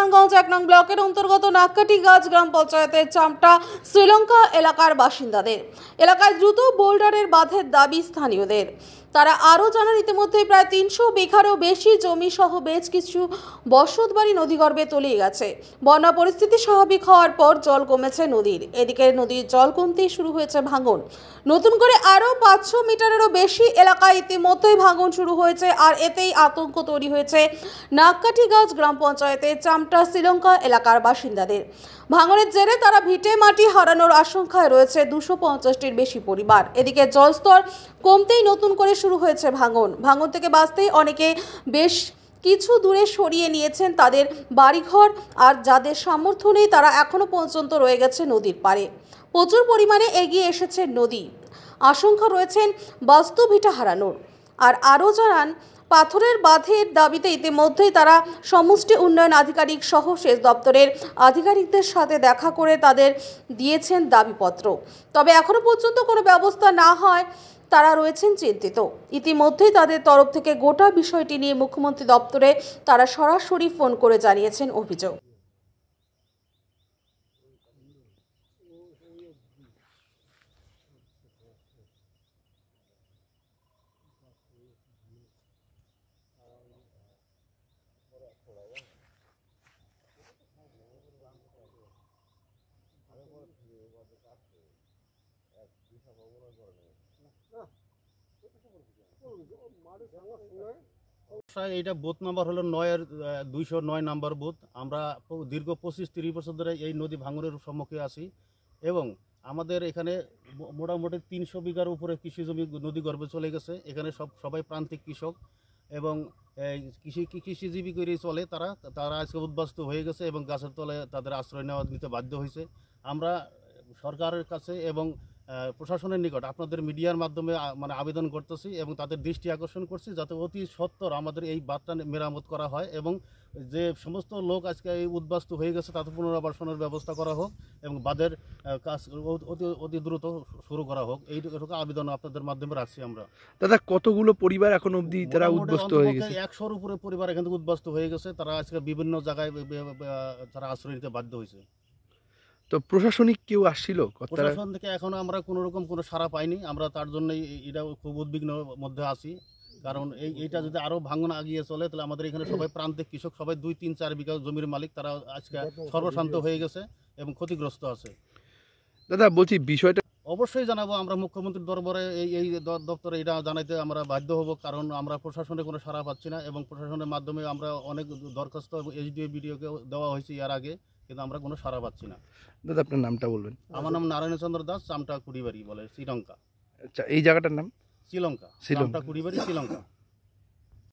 নারায়ণগঞ্জ 1 নং ব্লকের অন্তর্গত নাককাটিগাছ গ্রাম পঞ্চায়েতের চামটা শ্রীলঙ্কা এলাকার বাসিন্দাদের। এলাকায় দ্রুত বোল্ডারের বাঁধের দাবি স্থানীয়দের। তারা আরও জানান, ইতিমধ্যেই প্রায় 300 বিঘারও বেশি জমি সহ বেশ কিছু বসতবাড়ি নদীগর্ভে তলিয়ে গেছে। বন্যা পরিস্থিতি স্বাভাবিক হওয়ার পর জল কমেছে নদীর। এদিকে নদীর জল কমতেই শুরু হয়েছে ভাঙন। নতুন করে আরও 500 মিটারেরও বেশি এলাকায় ইতিমধ্যেই ভাঙন শুরু হয়েছে। আর এতেই আতঙ্ক তৈরি হয়েছে নাককাটিগাছ গ্রাম পঞ্চায়েতের চামটা শ্রীলঙ্কা এলাকার বাসিন্দাদের। ভাঙনের জেরে তারা ভিটে মাটি হারানোর আশঙ্কায় রয়েছে 250টির বেশি পরিবার। এদিকে জলস্তর কমতেই নতুন করে শুরু হয়েছে ভাঙন থেকে বাঁচতেই অনেকে বেশ কিছু দূরে সরিয়ে নিয়েছেন তাদের বাড়িঘর। আর যাদের সামর্থ্য নেই তারা এখনো পর্যন্ত রয়ে গেছে নদীর পাড়ে। প্রচুর পরিমাণে এগিয়ে এসেছে নদী। আশঙ্কা রয়েছেন বাস্তু ভিটা হারানোর। আর আরও জানান, পাথরের বাঁধের দাবিতে ইতিমধ্যেই তারা সমষ্টি উন্নয়ন আধিকারিক সহ সেচ দপ্তরের আধিকারিকদের সাথে দেখা করে তাদের দিয়েছেন দাবিপত্র। তবে এখনো পর্যন্ত কোনো ব্যবস্থা না হয় তারা রয়েছেন চিন্তিত। ইতিমধ্যেই তাদের তরফ থেকে গোটা বিষয়টি নিয়ে মুখ্যমন্ত্রী দপ্তরে তারা সরাসরি ফোন করে জানিয়েছেন অভিযোগ। এইটা বুথ নাম্বার হলো 209 নাম্বার বুথ। আমরা দীর্ঘ 25-30 বছর ধরে এই নদী ভাঙনের সম্মুখীন আছি এবং আমাদের এখানে মোটামুটি 300 বিঘার উপরে কৃষি জমি নদী গর্ভে চলে গেছে। এখানে সবাই প্রান্তিক কৃষক এবং কৃষিজীবী করে চলে। তারা আজকে উদ্বাস্তু হয়ে গেছে এবং গাছের তলে তাদের আশ্রয় নিতে বাধ্য হয়েছে। আমরা সরকারের কাছে এবং প্রশাসনের নিকট আপনাদের মিডিয়ার মাধ্যমে আবেদন করতেছি এবং তাদের দৃষ্টি আকর্ষণ করছি যাতে অতি সত্বর আমাদের এই বাঁধটা মেরামত করা হয় এবং যে সমস্ত লোক আজকে এই উদ্বাস্তু হয়ে গেছে তাদের পুনর্বাসনের ব্যবস্থা করা হোক এবং বাঁধের কাজ অতি দ্রুত শুরু করা হোক। এইটুকু আবেদন আপনাদের মাধ্যমে রাখছি আমরা। দাদা, কতগুলো পরিবার এখন অবধি তারা উদ্বাস্তু হয়ে গেছে? 100-র উপরে পরিবার এখান থেকে উদ্বাস্তু হয়ে গেছে। তারা আজকে বিভিন্ন জায়গায় তারা আশ্রয় নিতে বাধ্য হয়েছে। তো প্রশাসনিক কেউ আসছিল? প্রশাসন থেকে এখনো আমরা কোনো রকম কোনো সাড়া পাইনি। আমরা তার জন্যই এটা খুব উদ্বিগ্নের মধ্যে আছি, কারণ এইটা যদি আরও ভাঙন আগিয়ে চলে তাহলে আমাদের এখানে সবাই প্রান্তিক কৃষক, সবাই 2-3-4 বিঘা জমির মালিক, তারা আজকে সর্বশান্ত হয়ে গেছে এবং ক্ষতিগ্রস্ত আছে। দাদা বলছি, বিষয়টা অবশ্যই জানাবো। আমরা মুখ্যমন্ত্রীর দরবারে এই দপ্তরে এটা জানাইতে আমরা বাধ্য হব, কারণ আমরা প্রশাসনে কোনো সাড়া পাচ্ছি না এবং প্রশাসনের মাধ্যমে আমরা অনেক দরখাস্ত এসডিও বিডিওকে দেওয়া হয়েছে এর আগে, কিন্তু আমরা কোনো সাড়া পাচ্ছি না। দাদা আপনার নামটা বলবেন? আমার নাম নারায়ণ চন্দ্র দাস, চামটা কুড়িবাড়ি বলে, শ্রীলঙ্কা। আচ্ছা, এই জায়গাটার নাম? শ্রীলঙ্কা, চামটা কুড়িবাড়ি, শ্রীলঙ্কা।